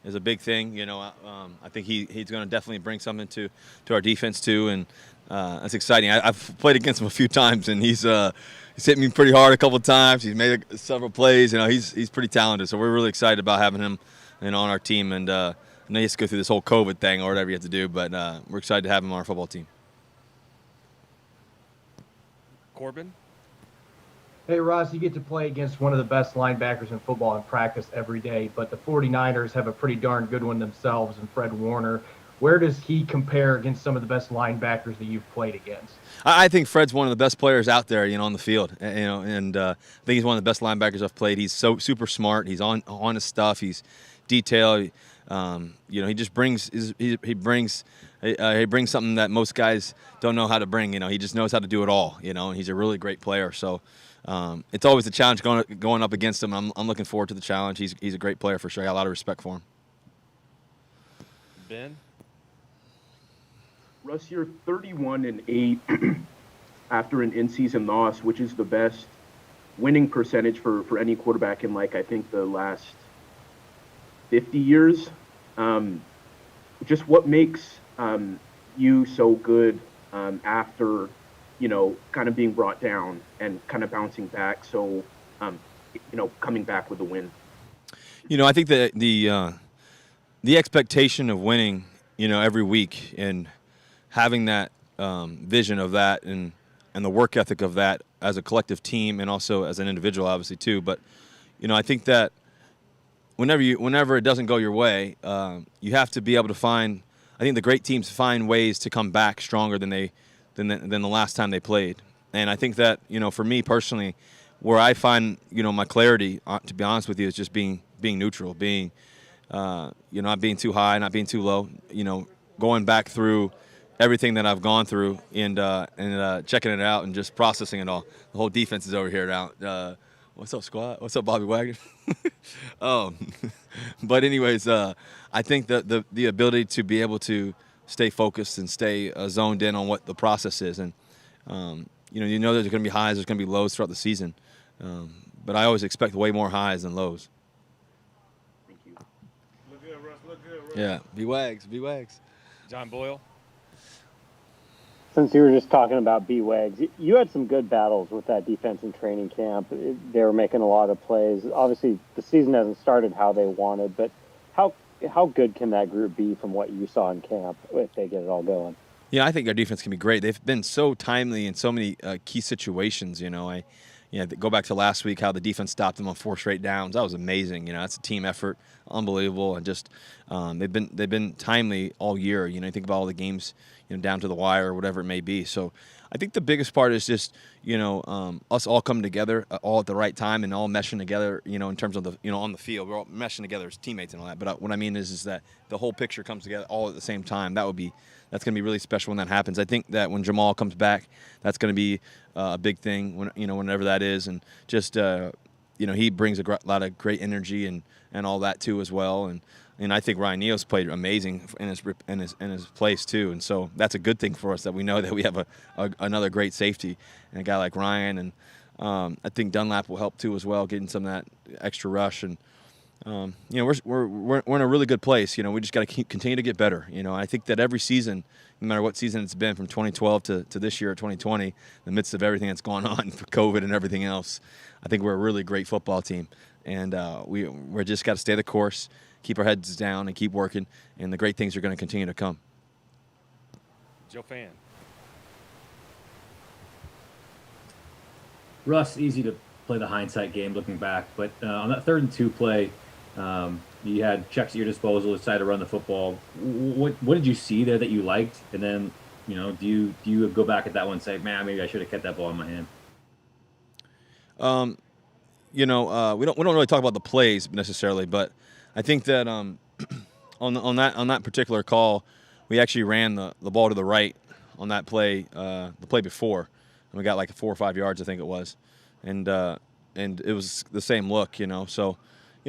is a big thing. I think he's going to definitely bring something to our defense too, and that's exciting. I've played against him a few times, and he's hit me pretty hard a couple of times. He's made several plays. He's pretty talented. So we're really excited about having him on our team. And I know he has to go through this whole COVID thing or whatever you have to do, but we're excited to have him on our football team. Corbin? Hey, Ross, you get to play against one of the best linebackers in football in practice every day, but the 49ers have a pretty darn good one themselves in Fred Warner. Where does he compare against some of the best linebackers that you've played against? I think Fred's one of the best players out there, on the field. And I think he's one of the best linebackers I've played. He's so super smart. He's on his stuff. He's detailed. He just brings he brings something that most guys don't know how to bring. He just knows how to do it all. And he's a really great player. So it's always a challenge going up against him. I'm looking forward to the challenge. He's a great player for sure. I got a lot of respect for him. Ben? Russ, you're 31-8 after an in-season loss, which is the best winning percentage for any quarterback in, I think, the last 50 years. Just what makes you so good after, kind of being brought down and kind of bouncing back, so, coming back with a win? I think that the expectation of winning, every week and having that vision of that and the work ethic of that as a collective team and also as an individual, obviously, too. But, I think that whenever it doesn't go your way, you have to be able to find – I think the great teams find ways to come back stronger than the last time they played. And I think that, for me personally, where I find, my clarity, to be honest with you, is just being neutral, being not being too high, not being too low, going back through everything that I've gone through and checking it out and just processing it all. The whole defense is over here now. What's up, squad? What's up, Bobby Wagner? But anyways, I think that the ability to be able to stay focused and stay zoned in on what the process is. And, there's going to be highs, there's going to be lows throughout the season. But I always expect way more highs than lows. Thank you. Look good, Russ. Look good, Russ. Yeah, B-Wags. John Boyle? Since you were just talking about B-Wags, you had some good battles with that defense in training camp. They were making a lot of plays. Obviously, the season hasn't started how they wanted, but how good can that group be from what you saw in camp if they get it all going? Yeah, I think our defense can be great. They've been so timely in so many key situations. Go back to last week, how the defense stopped them on 4 straight downs. That was amazing. That's a team effort, unbelievable, and just they've been timely all year. You think about all the games, down to the wire or whatever it may be. So I think the biggest part is just us all coming together all at the right time and all meshing together. In terms of the on the field, we're all meshing together as teammates and all that. But what I mean is that the whole picture comes together all at the same time. That's going to be really special when that happens. I think that when Jamal comes back, that's going to be a big thing. Whenever that is, and just he brings a lot of great energy and all that too as well. And I think Ryan Neal's played amazing in his place too. And so that's a good thing for us that we know that we have another great safety and a guy like Ryan. And I think Dunlap will help too as well, getting some of that extra rush. And we're in a really good place. We just got to continue to get better. I think that every season, no matter what season it's been from 2012 to this year, 2020, in the midst of everything that's gone on for COVID and everything else, I think we're a really great football team. And we're just got to stay the course, keep our heads down, and keep working. And the great things are going to continue to come. Joe Fan? Russ, easy to play the hindsight game looking back, but on that 3rd and 2 play, you had checks at your disposal, decided to run the football. What did you see there that you liked? And then, do you go back at that one and say, man, maybe I should have kept that ball in my hand? We don't really talk about the plays necessarily, but I think that on that particular call, we actually ran the ball to the right on that play, the play before, and we got like 4 or 5 yards, I think it was, and it was the same look, So,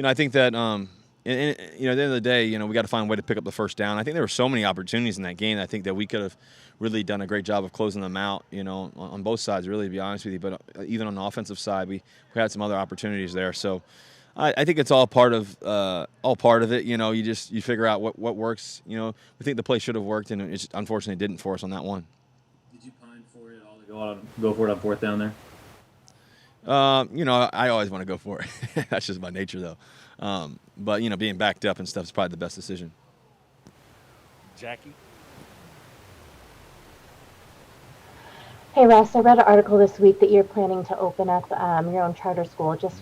I think that at the end of the day, we got to find a way to pick up the first down. I think there were so many opportunities in that game. I think that we could have really done a great job of closing them out, on both sides, really, to be honest with you. But even on the offensive side, we had some other opportunities there. So, I think it's all part of it. You know, you figure out what works. You know, we think the play should have worked, and it just unfortunately didn't for us on that one. Did you pine for it at all to go for it on fourth down there? You know, I always want to go for it. That's just my nature, though. But you know, being backed up and stuff is probably the best decision. Jackie. Hey Russ, I read an article this week that you're planning to open up your own charter school. Just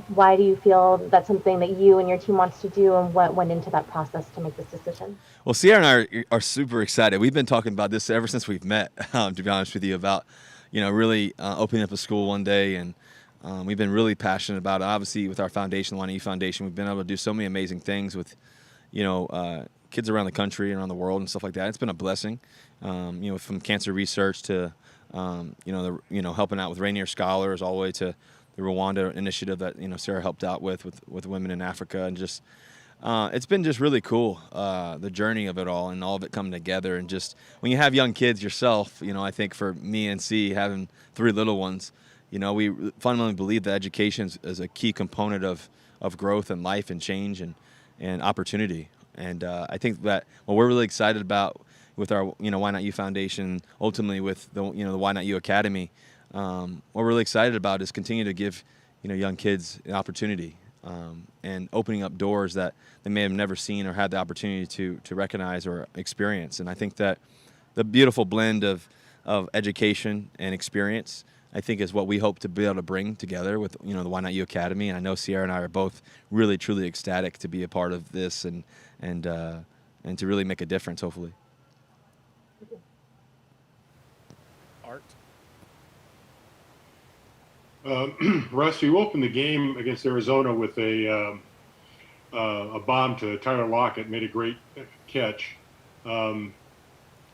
why do you feel that's something that you and your team wants to do, and what went into that process to make this decision? Well, Sierra and I are super excited. We've been talking about this ever since we've met, to be honest with you, about, you know, really opening up a school one day. And we've been really passionate about it. Obviously, with our foundation, the Wine Foundation, we've been able to do so many amazing things with, you know, kids around the country and around the world and stuff like that. It's been a blessing, you know, from cancer research to, you know, helping out with Rainier Scholars all the way to the Rwanda initiative that, you know, Sarah helped out with women in Africa. And just, it's been just really cool, the journey of it all and all of it coming together. And just when you have young kids yourself, you know, I think for me and C, having 3 little ones, you know, we fundamentally believe that education is a key component of growth and life and change and opportunity. And I think that what we're really excited about with our, you know, Why Not You Foundation, ultimately with the, you know, the Why Not You Academy, what we're really excited about is continue to give, you know, young kids an opportunity and opening up doors that they may have never seen or had the opportunity to recognize or experience. And I think that the beautiful blend of education and experience, I think, is what we hope to be able to bring together with, you know, the Why Not You Academy. And I know Sierra and I are both really, truly ecstatic to be a part of this and to really make a difference, hopefully. Art. Russ, you opened the game against Arizona with a bomb to Tyler Lockett, made a great catch.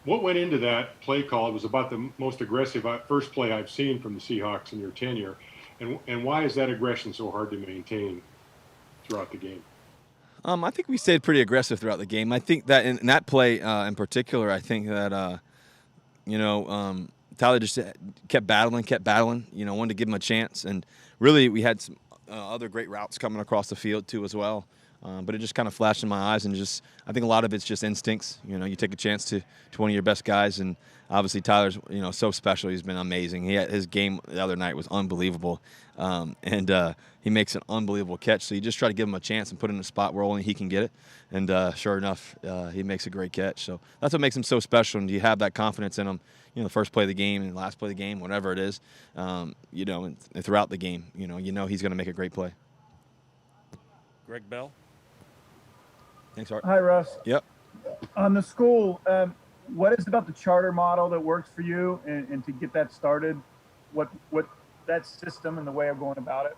What went into that play call? It was about the most aggressive first play I've seen from the Seahawks in your tenure. And why is that aggression so hard to maintain throughout the game? I think we stayed pretty aggressive throughout the game. I think that in that play in particular, I think that, you know, Tyler just kept battling, you know, wanted to give him a chance. And really we had some other great routes coming across the field too as well. But it just kind of flashed in my eyes, and just I think a lot of it's just instincts. You know, you take a chance to one of your best guys, and obviously Tyler's, you know, so special. He's been amazing. His game the other night was unbelievable, and he makes an unbelievable catch. So you just try to give him a chance and put him in a spot where only he can get it. And sure enough, he makes a great catch. So that's what makes him so special. And you have that confidence in him, you know, the first play of the game and the last play of the game, whatever it is, you know, and throughout the game, you know he's going to make a great play. Greg Bell. Thanks, Art. Hi, Russ. Yep. On the school, what is it about the charter model that works for you, and to get that started, what that system and the way of going about it?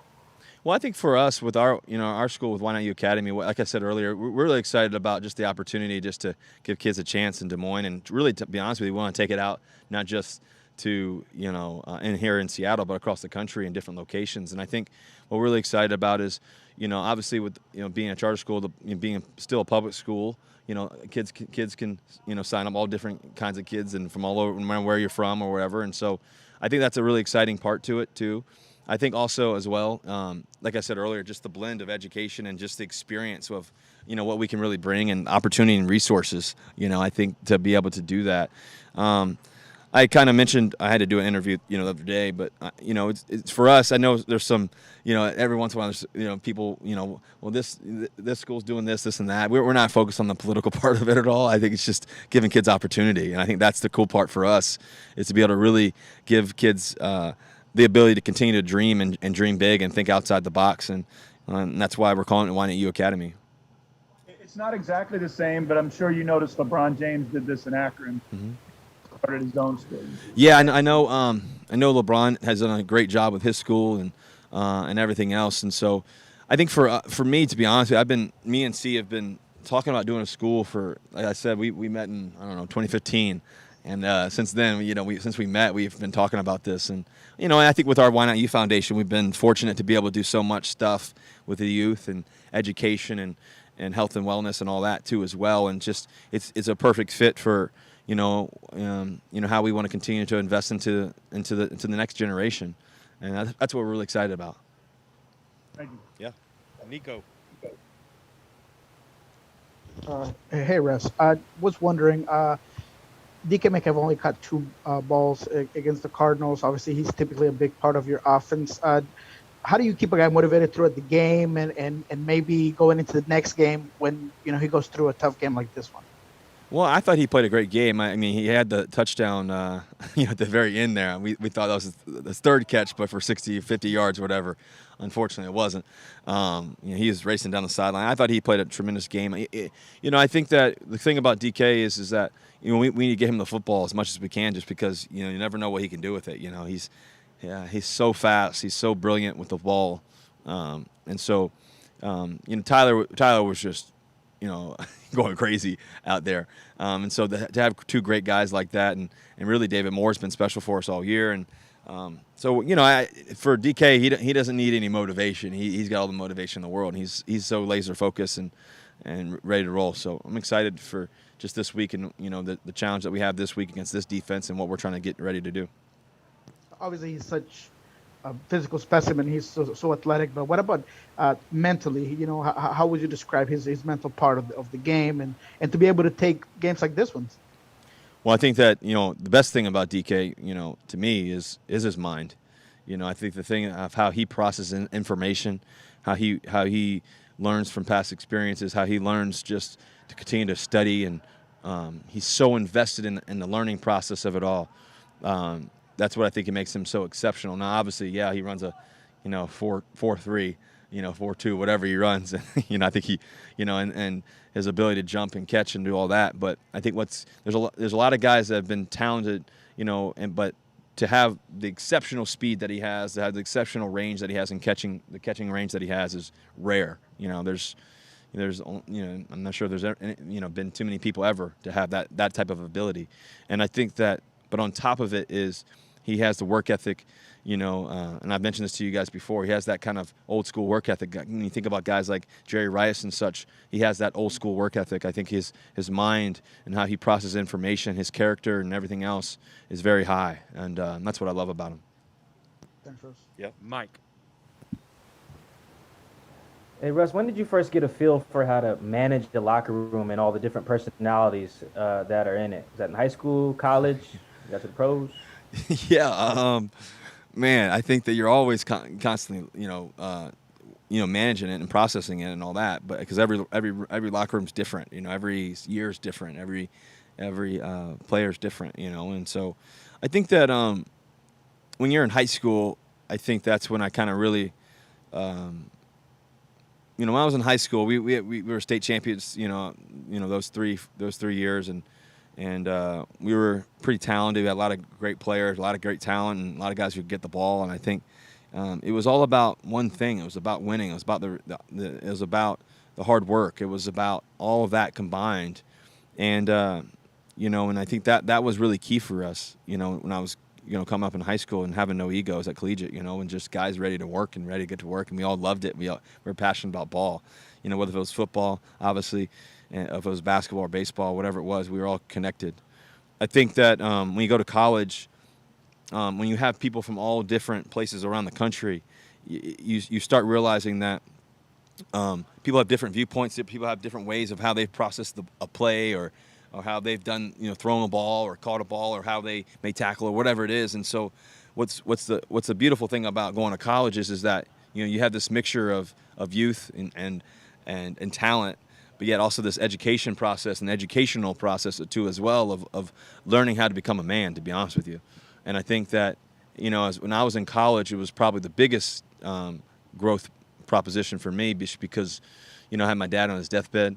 Well, I think for us with our school with Why Not You Academy, like I said earlier, we're really excited about just the opportunity just to give kids a chance in Des Moines, and really, to be honest with you, we want to take it out not just to, you know, in here in Seattle, but across the country in different locations. And I think what we're really excited about is, you know, obviously with, you know, being a charter school, being still a public school, you know, kids can, you know, sign up, all different kinds of kids and from all over, no matter where you're from or wherever. And so I think that's a really exciting part to it too. I think also as well, like I said earlier, just the blend of education and just the experience of, you know, what we can really bring and opportunity and resources, you know, I think to be able to do that. I kind of mentioned I had to do an interview, you know, the other day, but you know, it's for us. I know there's some, you know, every once in a while, there's, you know, people, you know, well, this school's doing this and that. We're not focused on the political part of it at all. I think it's just giving kids opportunity, and I think that's the cool part for us, is to be able to really give kids the ability to continue to dream and dream big and think outside the box, and that's why we're calling it Why Not You Academy. It's not exactly the same, but I'm sure you noticed LeBron James did this in Akron. Mm-hmm. Started his own school. Yeah, I know. I know LeBron has done a great job with his school and everything else. And so, I think for me, to be honest with you, me and C have been talking about doing a school for. Like I said, we met in 2015, and since then, you know, since we met, we've been talking about this. And you know, I think with our Why Not You Foundation, we've been fortunate to be able to do so much stuff with the youth and education and health and wellness and all that too as well. And just it's a perfect fit for. You know how we want to continue to invest into the next generation, and that's what we're really excited about. Thank you. Yeah. Nico. Hey, Russ. I was wondering, DK Metcalf only caught two balls against the Cardinals. Obviously, he's typically a big part of your offense. How do you keep a guy motivated throughout the game and maybe going into the next game when he goes through a tough game like this one? Well, I thought he played a great game. I mean, he had the touchdown, at the very end there. We thought that was his third catch, but for 60, 50 yards, whatever. Unfortunately, it wasn't. He was racing down the sideline. I thought he played a tremendous game. I think that the thing about DK is that we need to get him the football as much as we can, just because you never know what he can do with it. He's so fast. He's so brilliant with the ball, and so Tyler was just going crazy out there. And so to have two great guys like that, and really David Moore's been special for us all year. And for DK, he doesn't need any motivation. He's got all the motivation in the world. And he's so laser focused and ready to roll. So I'm excited for just this week and the challenge that we have this week against this defense and what we're trying to get ready to do. Obviously, he's such a physical specimen. He's so athletic. But what about mentally? How would you describe his mental part of the game and to be able to take games like this one? Well, I think that the best thing about DK, to me, is his mind. I think the thing of how he processes information, how he learns from past experiences, how he learns just to continue to study, and he's so invested in the learning process of it all. That's what I think makes him so exceptional. Now, obviously, yeah, he runs a 4.3, 4.2, whatever he runs. I think he, and his ability to jump and catch and do all that. But I think there's a lot of guys that have been talented, but to have the exceptional speed that he has, to have the exceptional range that he has in catching range that he has is rare. I'm not sure there's been too many people ever to have that type of ability. And I think that, but on top of it is he has the work ethic, and I've mentioned this to you guys before. He has that kind of old school work ethic. When you think about guys like Jerry Rice and such, he has that old school work ethic. I think his mind and how he processes information, his character and everything else is very high, and that's what I love about him. Thanks, Russ. Yep. Mike. Hey, Russ, when did you first get a feel for how to manage the locker room and all the different personalities that are in it? Was that in high school, college? You got to the pros? Yeah, man, I think that you're always constantly, managing it and processing it and all that. But because every locker room's different, every year's different, every player's different, and so I think that when you're in high school, I think that's when I kind of really, when I was in high school, we were state champions, those three years, and we were pretty talented. We had a lot of great players, a lot of great talent, and a lot of guys who could get the ball. And I think it was all about one thing. It was about winning. It was about it was about the hard work. It was about all of that combined. And and I think that was really key for us. When I was coming up in high school and having no egos at collegiate. And just guys ready to work and ready to get to work, and we all loved it. We were passionate about ball. Whether it was football, obviously. And if it was basketball or baseball, whatever it was, we were all connected. I think that when you go to college, when you have people from all different places around the country, you start realizing that people have different viewpoints. People have different ways of how they process a play or how they've done, thrown a ball or caught a ball or how they may tackle or whatever it is. And so what's the beautiful thing about going to college is that you have this mixture of youth and talent, but yet also this education process and educational process too as well of learning how to become a man, to be honest with you. And I think that, when I was in college, it was probably the biggest growth proposition for me because, I had my dad on his deathbed.